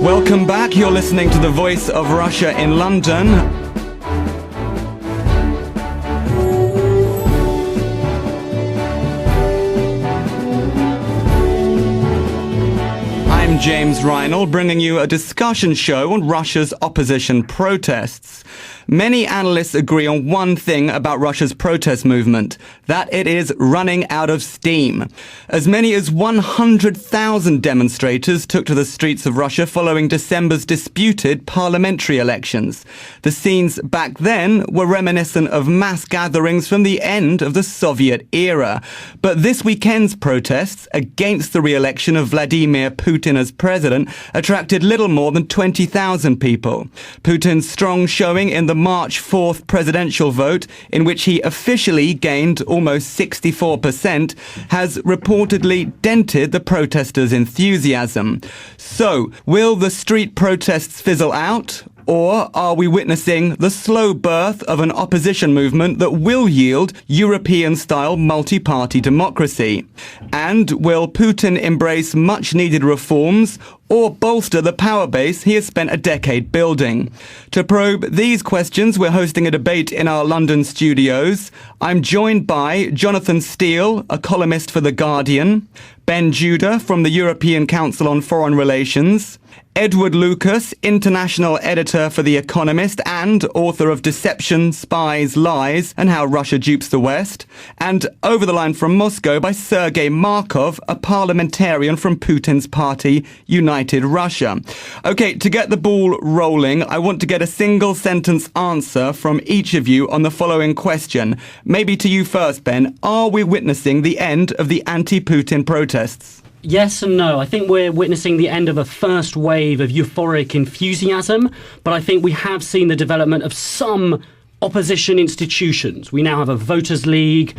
Welcome back. You're listening to the Voice of Russia in London. I'm James Reinl, bringing you a discussion show on Russia's opposition protests. Many analysts agree on one thing about Russia's protest movement, that it is running out of steam. As many as 100,000 demonstrators took to the streets of Russia following December's disputed parliamentary elections. The scenes back then were reminiscent of mass gatherings from the end of the Soviet era. But this weekend's protests against the re-election of Vladimir Putin as president attracted little more than 20,000 people. Putin's strong showing in the March 4th presidential vote, in which he officially gained almost 64%, has reportedly dented the protesters' enthusiasm. So, will the street protests fizzle out? Or are we witnessing the slow birth of an opposition movement that will yield European-style multi-party democracy? And will Putin embrace much-needed reforms or bolster the power base he has spent a decade building? To probe these questions, we're hosting a debate in our London studios. I'm joined by Jonathan Steele, a columnist for The Guardian, Ben Judah from the European Council on Foreign Relations, Edward Lucas, international editor for The Economist and author of Deception, Spies, Lies, and How Russia Dupes the West, and over the line from Moscow by Sergey Markov, a parliamentarian from Putin's party, United Russia. Okay, to get the ball rolling, I want to get a single sentence answer from each of you on the following question. Maybe to you first, Ben. Are we witnessing the end of the anti-Putin protests? Yes and no. I think we're witnessing the end of a first wave of euphoric enthusiasm, but I think we have seen the development of some opposition institutions. We now have a voters' league.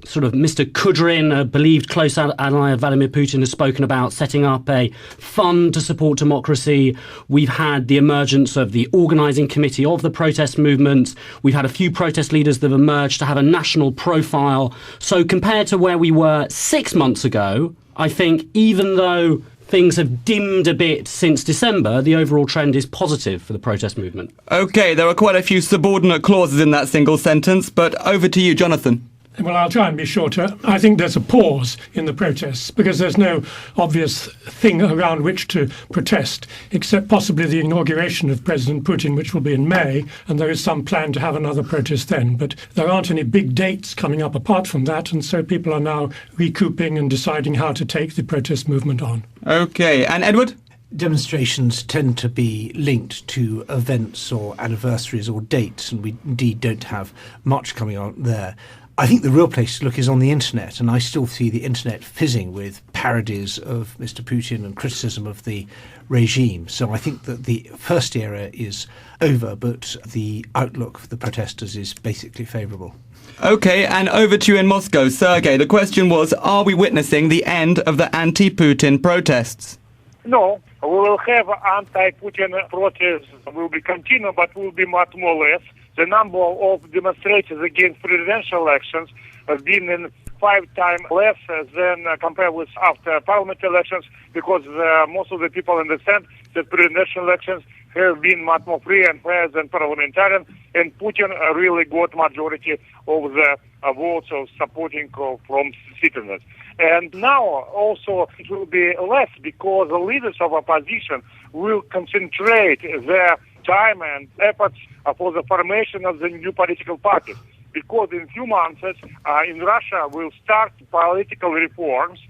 Sort of Mr. Kudrin, a believed close ally of Vladimir Putin, has spoken about setting up a fund to support democracy. We've had the emergence of the organising committee of the protest movement. We've had a few protest leaders that have emerged to have a national profile. So compared to where we were 6 months ago, I think even though things have dimmed a bit since December, the overall trend is positive for the protest movement. OK, there are quite a few subordinate clauses in that single sentence, but over to you, Jonathan. Well, I'll try and be shorter. I think there's a pause in the protests because there's no obvious thing around which to protest, except possibly the inauguration of President Putin, which will be in May, and there is some plan to have another protest then. But there aren't any big dates coming up apart from that, and so people are now recouping and deciding how to take the protest movement on. OK, and Edward? Demonstrations tend to be linked to events or anniversaries or dates, and we indeed don't have much coming on there. I think the real place to look is on the internet, and I still see the internet fizzing with parodies of Mr. Putin and criticism of the regime. So I think that the first era is over, but the outlook for the protesters is basically favourable. OK, and over to you in Moscow. Sergey, the question was, are we witnessing the end of the anti-Putin protests? No, we will have anti-Putin protests will be continued, but will be much more less. The number of demonstrations against presidential elections has been in 5 times less than compared with after parliament elections, because most of the people understand that presidential elections have been much more free and fair than parliamentarian, and Putin really got majority of the votes of supporting from citizens. And now also it will be less because the leaders of opposition will concentrate their time and efforts for the formation of the new political parties. Because in few months in Russia will start political reforms.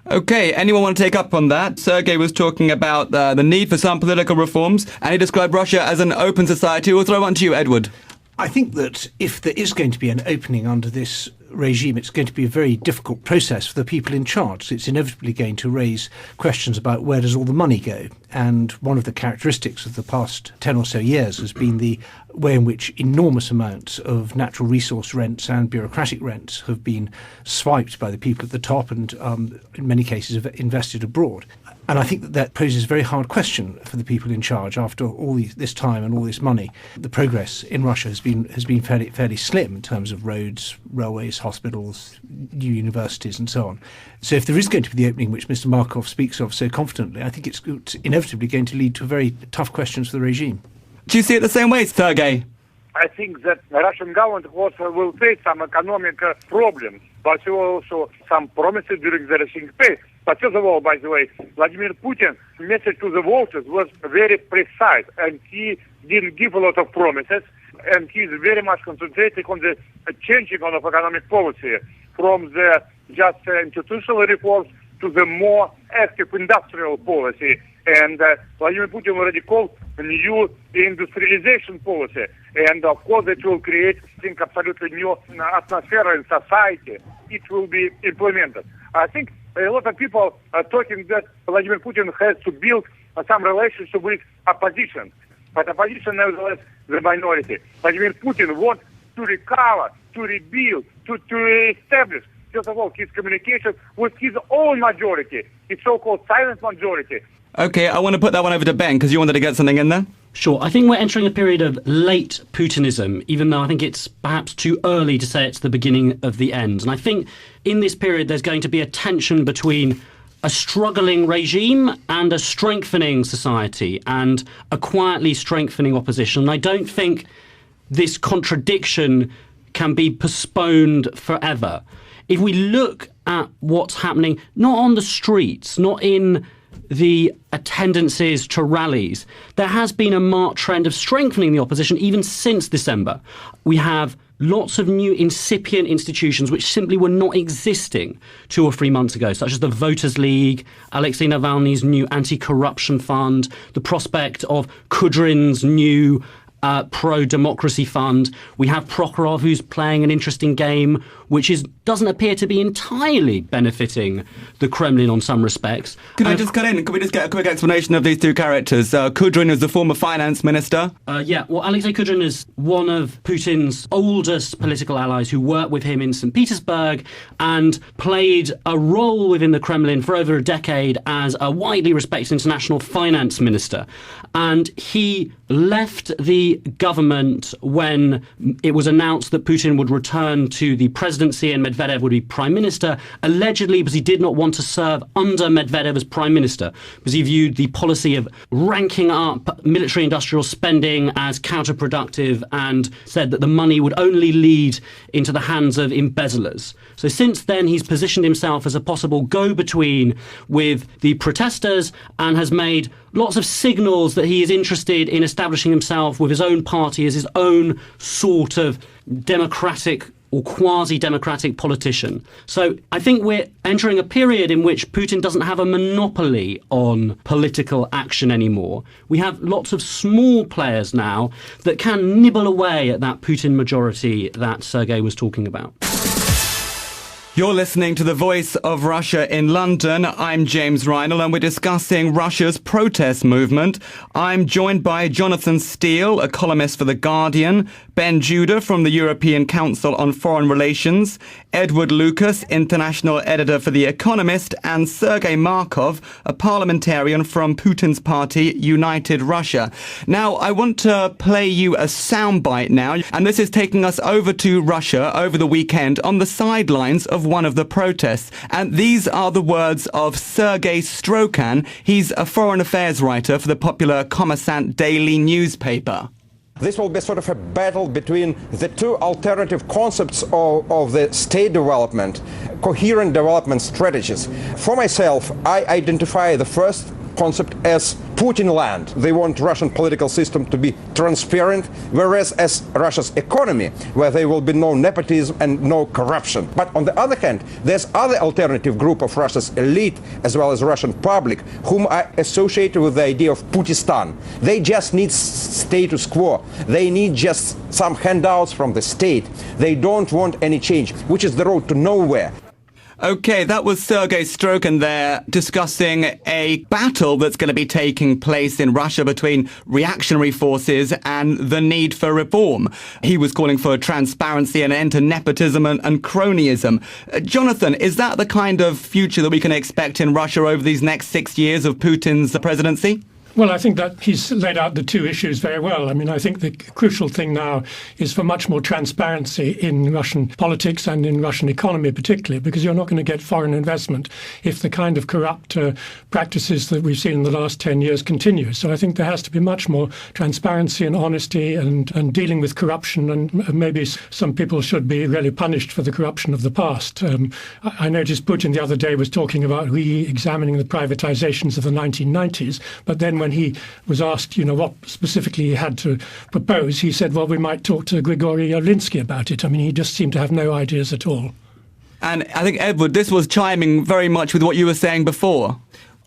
OK, anyone want to take up on that? Sergey was talking about the need for some political reforms, and he described Russia as an open society. We'll throw one to you, Edward. I think that if there is going to be an opening under this regime, it's going to be a very difficult process for the people in charge. It's inevitably going to raise questions about where does all the money go. And one of the characteristics of the past 10 or so years has been the way in which enormous amounts of natural resource rents and bureaucratic rents have been swiped by the people at the top and in many cases have invested abroad. And I think that poses a very hard question for the people in charge after all this time and all this money. The progress in Russia has been fairly slim in terms of roads, railways, hospitals, new universities and so on. So if there is going to be the opening which Mr. Markov speaks of so confidently, I think it's inevitably going to lead to very tough questions for the regime. Do you see it the same way, Sergey? I think that the Russian government also will face some economic problems, but also some promises during the election period. But first of all, by the way, Vladimir Putin's message to the voters was very precise, and he didn't give a lot of promises, and he's very much concentrated on the changing of economic policy from the just institutional reforms to the more active industrial policy. And Vladimir Putin already called a new industrialization policy. And of course, it will create, I think, absolutely new atmosphere in society. It will be implemented. I think a lot of people are talking that Vladimir Putin has to build some relationship with opposition. But opposition, nevertheless, the minority. Vladimir Putin wants to recover, to rebuild, to establish, first of all, his communication with his own majority, his so-called silent majority. Okay, I want to put that one over to Ben, because you wanted to get something in there. Sure. I think we're entering a period of late Putinism, even though I think it's perhaps too early to say it's the beginning of the end. And I think in this period there's going to be a tension between a struggling regime and a strengthening society and a quietly strengthening opposition. And I don't think this contradiction can be postponed forever. If we look at what's happening, not on the streets, not in the attendances to rallies, there has been a marked trend of strengthening the opposition even since December. We have lots of new incipient institutions which simply were not existing 2 or 3 months ago, such as the Voters' League, Alexei Navalny's new anti-corruption fund, the prospect of Kudrin's new pro-democracy fund. We have Prokhorov, who's playing an interesting game, which doesn't appear to be entirely benefiting the Kremlin on some respects. Can I just cut in? Can we just get a quick explanation of these two characters? Kudrin is the former finance minister. Well, Alexei Kudrin is one of Putin's oldest political allies who worked with him in St. Petersburg and played a role within the Kremlin for over a decade as a widely respected international finance minister. And he left the government when it was announced that Putin would return to the presidency and Medvedev would be prime minister, allegedly because he did not want to serve under Medvedev as prime minister, because he viewed the policy of ranking up military-industrial spending as counterproductive and said that the money would only lead into the hands of embezzlers. So since then, he's positioned himself as a possible go-between with the protesters and has made lots of signals that he is interested in establishing himself with his own party as his own sort of democratic or quasi-democratic politician. So I think we're entering a period in which Putin doesn't have a monopoly on political action anymore. We have lots of small players now that can nibble away at that Putin majority that Sergey was talking about. You're listening to The Voice of Russia in London. I'm James Reinl, and we're discussing Russia's protest movement. I'm joined by Jonathan Steele, a columnist for The Guardian, Ben Judah from the European Council on Foreign Relations, Edward Lucas, international editor for The Economist, and Sergey Markov, a parliamentarian from Putin's party, United Russia. Now, I want to play you a soundbite now, and this is taking us over to Russia over the weekend on the sidelines of one of the protests. And these are the words of Sergey Strokan. He's a foreign affairs writer for the popular Kommersant daily newspaper. This will be sort of a battle between the two alternative concepts of the state development, coherent development strategies. For myself, I identify the first concept as Putin land. They want Russian political system to be transparent, whereas as Russia's economy, where there will be no nepotism and no corruption. But on the other hand, there's other alternative group of Russia's elite, as well as Russian public, whom I associate with the idea of Putistan. They just need status quo. They need just some handouts from the state. They don't want any change, which is the road to nowhere. Okay, that was Sergey Strokin there discussing a battle that's going to be taking place in Russia between reactionary forces and the need for reform. He was calling for transparency and an end to nepotism and cronyism. Jonathan, is that the kind of future that we can expect in Russia over these next 6 years of Putin's presidency? Well, I think that he's laid out the two issues very well. I mean, I think the crucial thing now is for much more transparency in Russian politics and in Russian economy particularly, because you're not going to get foreign investment if the kind of corrupt practices that we've seen in the last 10 years continue. So I think there has to be much more transparency and honesty and dealing with corruption, and maybe some people should be really punished for the corruption of the past. I noticed Putin the other day was talking about re-examining the privatizations of the 1990s, but then when he was asked, what specifically he had to propose, he said, well, we might talk to Grigory Yolinsky about it. I mean, he just seemed to have no ideas at all. And I think, Edward, this was chiming very much with what you were saying before.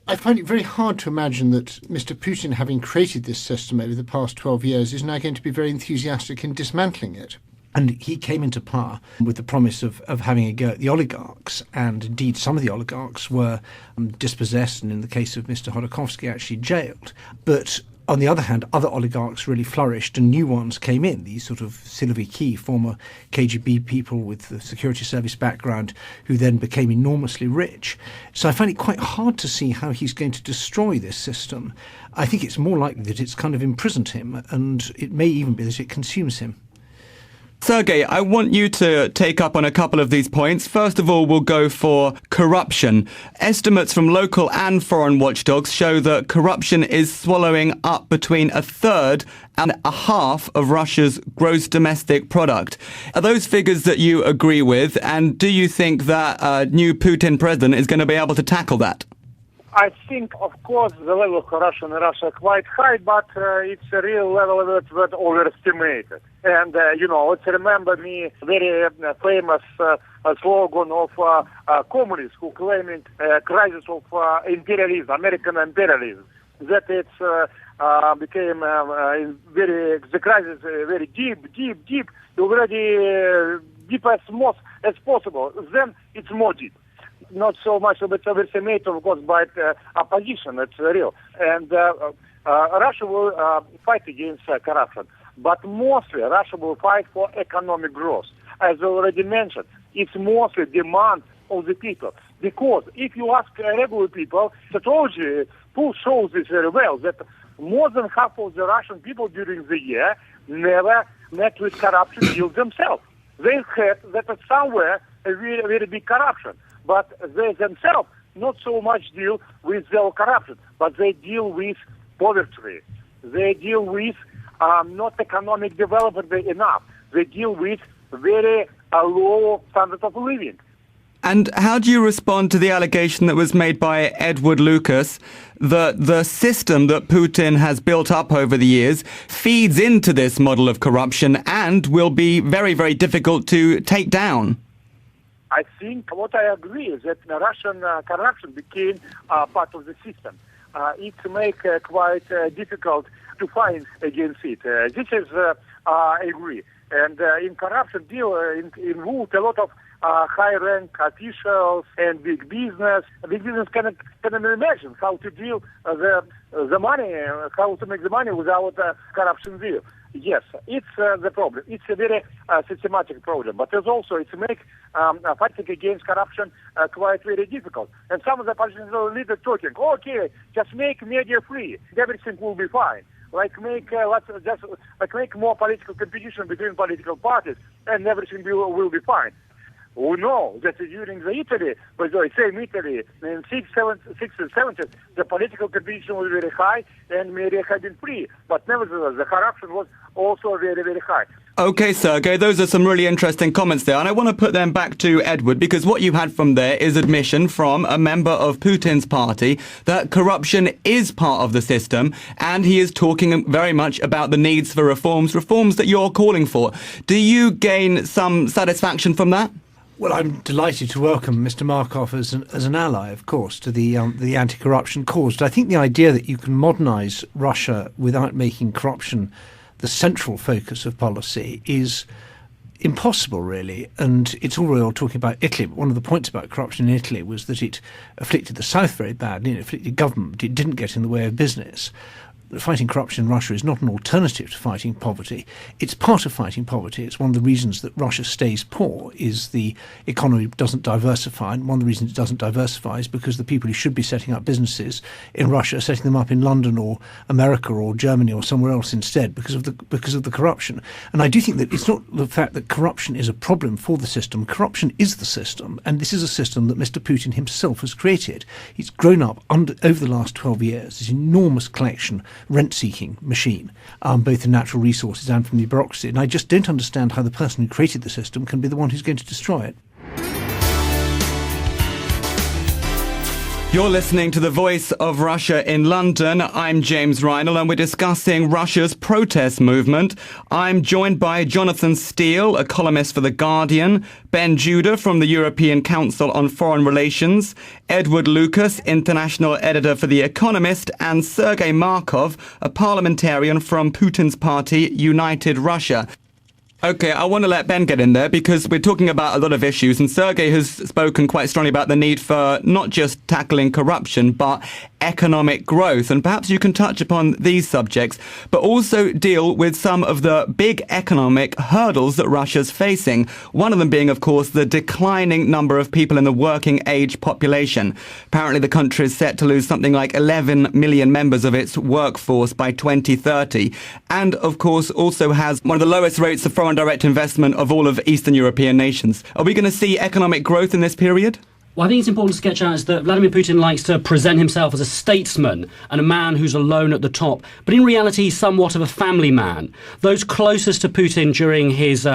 I find it very hard to imagine that Mr. Putin, having created this system over the past 12 years, is now going to be very enthusiastic in dismantling it. And he came into power with the promise of having a go at the oligarchs, and indeed some of the oligarchs were dispossessed, and in the case of Mr. Hodorkovsky, actually jailed. But on the other hand, other oligarchs really flourished and new ones came in, these sort of Siloviki, former KGB people with the security service background, who then became enormously rich. So I find it quite hard to see how he's going to destroy this system. I think it's more likely that it's kind of imprisoned him, and it may even be that it consumes him. Sergey, I want you to take up on a couple of these points. First of all, we'll go for corruption. Estimates from local and foreign watchdogs show that corruption is swallowing up between a third and a half of Russia's gross domestic product. Are those figures that you agree with? And do you think that a new Putin president is going to be able to tackle that? I think, of course, the level of corruption in Russia is quite high, but it's a real level that's overestimated. And, let's remember me very famous slogan of communists who claimed crisis of imperialism, American imperialism, that it's became the crisis very deep, already deep as possible. Then it's more deep. Not so much of it's overestimated, of course, by opposition. It's real. And Russia will fight against corruption. But mostly Russia will fight for economic growth. As already mentioned, it's mostly demand of the people. Because if you ask regular people, sociology shows this very well, that more than half of the Russian people during the year never met with corruption deals themselves. They had that somewhere a very, very big corruption. But they themselves not so much deal with their corruption, but they deal with poverty. They deal with not economic development enough. They deal with very low standard of living. And how do you respond to the allegation that was made by Edward Lucas that the system that Putin has built up over the years feeds into this model of corruption and will be very, very difficult to take down? I think what I agree is that Russian corruption became part of the system. It makes quite difficult to fight against it. This is, I agree. And in corruption deal involved a lot of high-rank officials and big business. Big business can imagine how to deal the money, how to make the money without corruption deal. Yes, it's the problem. It's a very systematic problem, but it's also it makes fighting against corruption quite very difficult. And some of the political leaders talking, okay, just make media free, everything will be fine. Make more political competition between political parties, and everything will be fine. We know that during the Italy, by the way, same Italy, in 60s and 70s, the political competition was very high and media had been free. But nevertheless, the corruption was also very, very high. Okay, Sergey, those are some really interesting comments there. And I want to put them back to Edward, because what you had from there is admission from a member of Putin's party that corruption is part of the system. And he is talking very much about the needs for reforms that you're calling for. Do you gain some satisfaction from that? Well, I'm delighted to welcome Mr. Markov as an ally, of course, to the anti-corruption cause. But I think the idea that you can modernise Russia without making corruption the central focus of policy is impossible, really. And it's all real talking about Italy, but one of the points about corruption in Italy was that it afflicted the South very badly, it afflicted government, it didn't get in the way of business. Fighting corruption in Russia is not an alternative to fighting poverty. It's part of fighting poverty. It's one of the reasons that Russia stays poor is the economy doesn't diversify. And one of the reasons it doesn't diversify is because the people who should be setting up businesses in Russia are setting them up in London or America or Germany or somewhere else instead because of the corruption. And I do think that it's not the fact that corruption is a problem for the system. Corruption is the system. And this is a system that Mr. Putin himself has created. He's grown up over the last 12 years, this enormous collection rent-seeking machine, both in natural resources and from the bureaucracy. And I just don't understand how the person who created the system can be the one who's going to destroy it. You're listening to The Voice of Russia in London. I'm James Reinl, and we're discussing Russia's protest movement. I'm joined by Jonathan Steele, a columnist for The Guardian, Ben Judah from the European Council on Foreign Relations, Edward Lucas, international editor for The Economist, and Sergey Markov, a parliamentarian from Putin's party, United Russia. Okay, I want to let Ben get in there because we're talking about a lot of issues, and Sergey has spoken quite strongly about the need for not just tackling corruption, but economic growth. And perhaps you can touch upon these subjects, but also deal with some of the big economic hurdles that Russia's facing. One of them being, of course, the declining number of people in the working age population. Apparently, the country is set to lose something like 11 million members of its workforce by 2030. And, of course, also has one of the lowest rates of foreign direct investment of all of Eastern European nations. Are we going to see economic growth in this period? Well, I think it's important to sketch out is that Vladimir Putin likes to present himself as a statesman and a man who's alone at the top. But in reality, he's somewhat of a family man. Those closest to Putin during his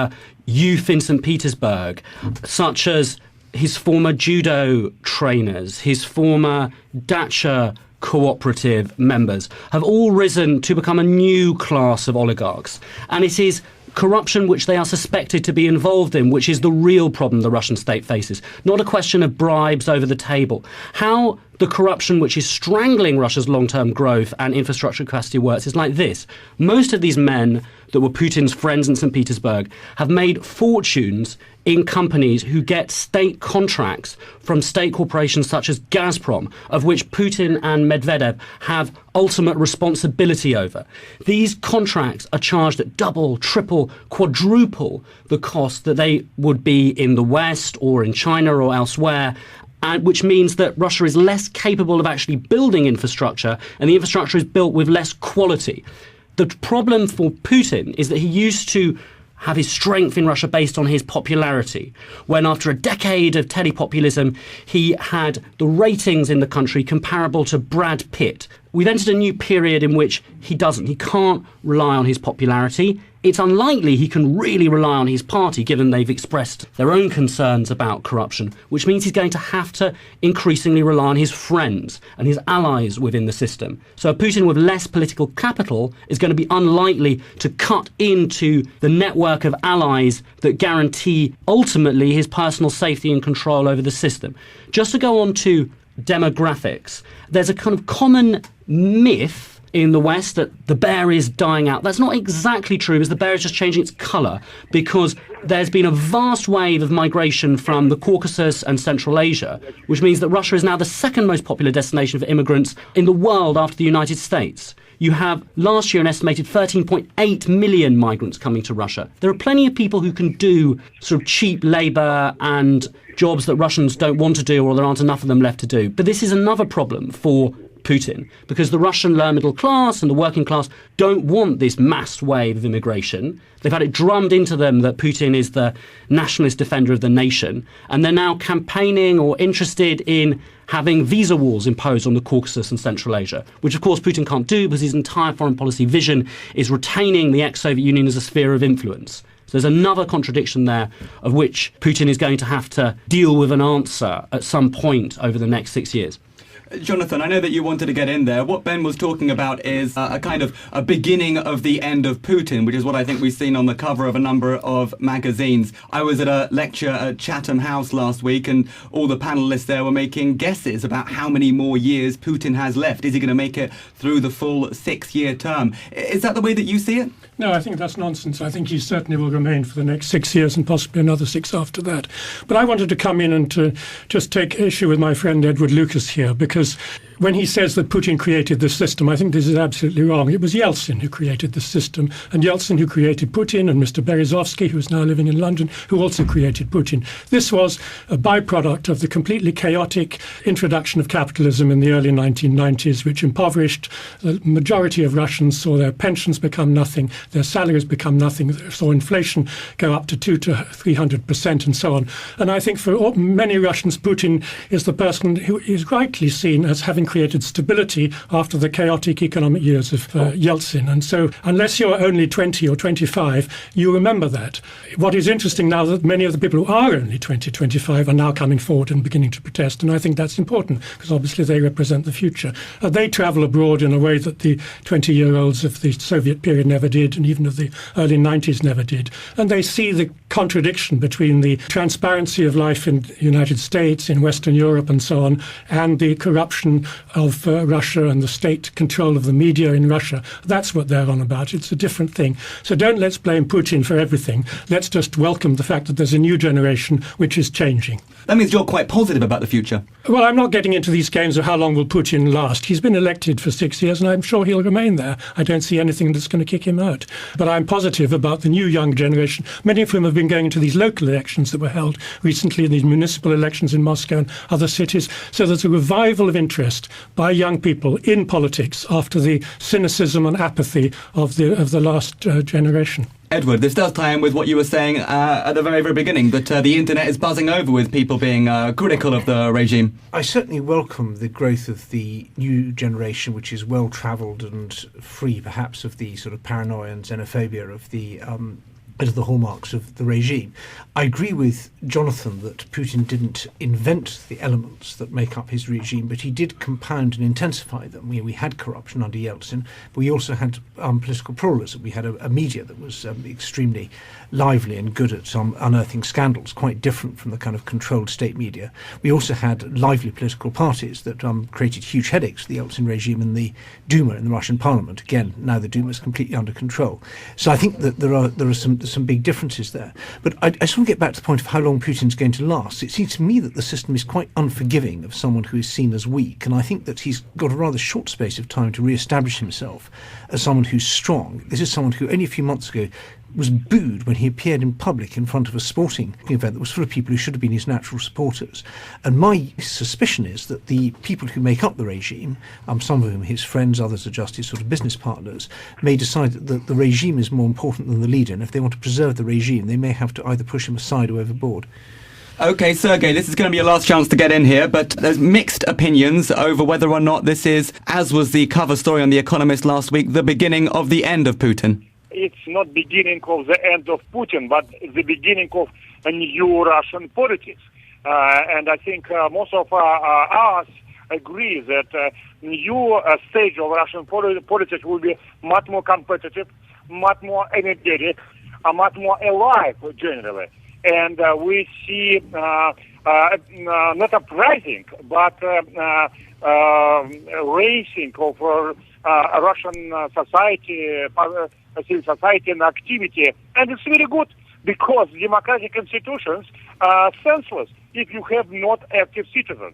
youth in St. Petersburg, such as his former judo trainers, his former dacha cooperative members, have all risen to become a new class of oligarchs. And it is corruption which they are suspected to be involved in, which is the real problem the Russian state faces, not a question of bribes over the table. How the corruption which is strangling Russia's long-term growth and infrastructure capacity works is like this. Most of these men that were Putin's friends in St. Petersburg have made fortunes in companies who get state contracts from state corporations such as Gazprom, of which Putin and Medvedev have ultimate responsibility over. These contracts are charged at double, triple, quadruple the cost that they would be in the West or in China or elsewhere, which means that Russia is less capable of actually building infrastructure, and the infrastructure is built with less quality. The problem for Putin is that he used to have his strength in Russia based on his popularity, when after a decade of telepopulism, he had the ratings in the country comparable to Brad Pitt. We've entered a new period in which he doesn't. He can't rely on his popularity. It's unlikely he can really rely on his party, given they've expressed their own concerns about corruption, which means he's going to have to increasingly rely on his friends and his allies within the system. So a Putin with less political capital is going to be unlikely to cut into the network of allies that guarantee ultimately his personal safety and control over the system. Just to go on to demographics, there's a kind of common myth in the West that the bear is dying out. That's not exactly true, as the bear is just changing its colour, because there's been a vast wave of migration from the Caucasus and Central Asia, which means that Russia is now the second most popular destination for immigrants in the world after the United States. You have last year an estimated 13.8 million migrants coming to Russia. There are plenty of people who can do sort of cheap labour and jobs that Russians don't want to do, or there aren't enough of them left to do. But this is another problem for Putin, because the Russian lower middle class and the working class don't want this mass wave of immigration. They've had it drummed into them that Putin is the nationalist defender of the nation, and they're now campaigning or interested in having visa walls imposed on the Caucasus and Central Asia, which of course Putin can't do because his entire foreign policy vision is retaining the ex-Soviet Union as a sphere of influence. So there's another contradiction there of which Putin is going to have to deal with an answer at some point over the next 6 years. Jonathan, I know that you wanted to get in there. What Ben was talking about is a kind of a beginning of the end of Putin, which is what I think we've seen on the cover of a number of magazines. I was at a lecture at Chatham House last week, and all the panellists there were making guesses about how many more years Putin has left. Is he going to make it through the full 6-year term? Is that the way that you see it? No, I think that's nonsense. I think he certainly will remain for the next 6 years and possibly another 6 after that. But I wanted to come in and to just take issue with my friend Edward Lucas here, because when he says that Putin created the system, I think this is absolutely wrong. It was Yeltsin who created the system, and Yeltsin who created Putin, and Mr. Berezovsky, who is now living in London, who also created Putin. This was a byproduct of the completely chaotic introduction of capitalism in the early 1990s, which impoverished the majority of Russians, saw their pensions become nothing, their salaries become nothing, saw inflation go up to 200 to 300% and so on. And I think for many Russians, Putin is the person who is rightly seen as having created stability after the chaotic economic years of Yeltsin. And so unless you're only 20 or 25, you remember that. What is interesting now that many of the people who are only 20, 25 are now coming forward and beginning to protest. And I think that's important because obviously they represent the future. They travel abroad in a way that the 20-year-olds of the Soviet period never did, and even of the early 90s never did. And they see the contradiction between the transparency of life in the United States, in Western Europe and so on, and the corruption of Russia and the state control of the media in Russia. That's what they're on about. It's a different thing. So let's blame Putin for everything. Let's just welcome the fact that there's a new generation which is changing. That means you're quite positive about the future. Well, I'm not getting into these games of how long will Putin last. He's been elected for 6 years, and I'm sure he'll remain there. I don't see anything that's going to kick him out. But I'm positive about the new young generation, many of whom have been going to these local elections that were held recently, these municipal elections in Moscow and other cities. So there's a revival of interest by young people in politics after the cynicism and apathy of the last generation. Edward, this does tie in with what you were saying at the very, very beginning, that the internet is buzzing over with people being critical of the regime. I certainly welcome the growth of the new generation, which is well-travelled and free, perhaps, of the sort of paranoia and xenophobia of the hallmarks of the regime. I agree with Jonathan that Putin didn't invent the elements that make up his regime, but he did compound and intensify them. We had corruption under Yeltsin, but we also had political pluralism. We had a media that was extremely lively and good at unearthing scandals, quite different from the kind of controlled state media. We also had lively political parties that created huge headaches for the Yeltsin regime in the Duma in the Russian parliament. Again, now the Duma is completely under control. So I think that there are some big differences there. But I just want to get back to the point of how long Putin's going to last. It seems to me that the system is quite unforgiving of someone who is seen as weak, and I think that he's got a rather short space of time to re-establish himself as someone who's strong. This is someone who only a few months ago was booed when he appeared in public in front of a sporting event that was full of people who should have been his natural supporters. And my suspicion is that the people who make up the regime, some of whom his friends, others are just his sort of business partners, may decide that the regime is more important than the leader. And if they want to preserve the regime, they may have to either push him aside or overboard. OK, Sergey, this is going to be your last chance to get in here, but there's mixed opinions over whether or not this is, as was the cover story on The Economist last week, the beginning of the end of Putin. It's not beginning of the end of Putin, but the beginning of a new Russian politics. And I think most of us agree that new stage of Russian politics will be much more competitive, much more energetic, much more alive generally. And we see not uprising, but racing of Russian society, civil society and activity. And it's very good because democratic institutions are senseless if you have not active citizens.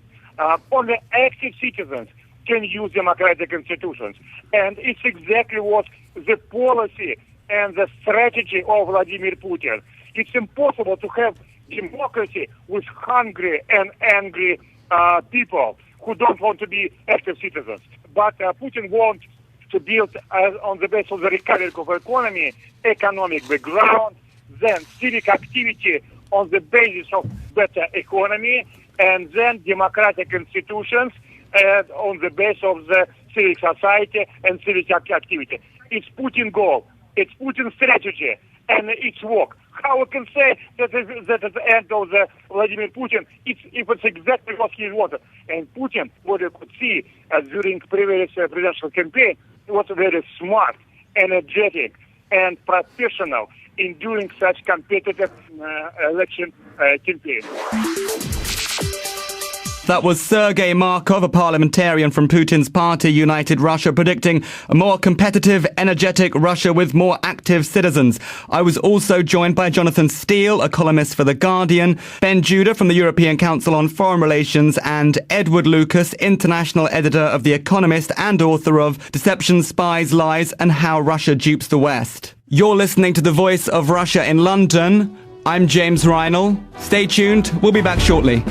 Only active citizens can use democratic institutions. And it's exactly what the policy and the strategy of Vladimir Putin. It's impossible to have democracy with hungry and angry people who don't want to be active citizens. But Putin wants to build on the basis of the recovery of the economy, economic background, then civic activity on the basis of better economy, and then democratic institutions on the basis of the civic society and civic activity. It's Putin's goal. It's Putin's strategy. and it's work. How we can say that is the end of the Vladimir Putin if it's exactly what he wanted? And Putin, what you could see during previous presidential campaign, was very smart, energetic, and professional in doing such competitive election campaign. That was Sergey Markov, a parliamentarian from Putin's party United Russia, predicting a more competitive, energetic Russia with more active citizens. I was also joined by Jonathan Steele, a columnist for The Guardian, Ben Judah from the European Council on Foreign Relations, and Edward Lucas, international editor of The Economist and author of Deception, Spies, Lies, and How Russia Dupes the West. You're listening to The Voice of Russia in London. I'm James Reinl. Stay tuned. We'll be back shortly.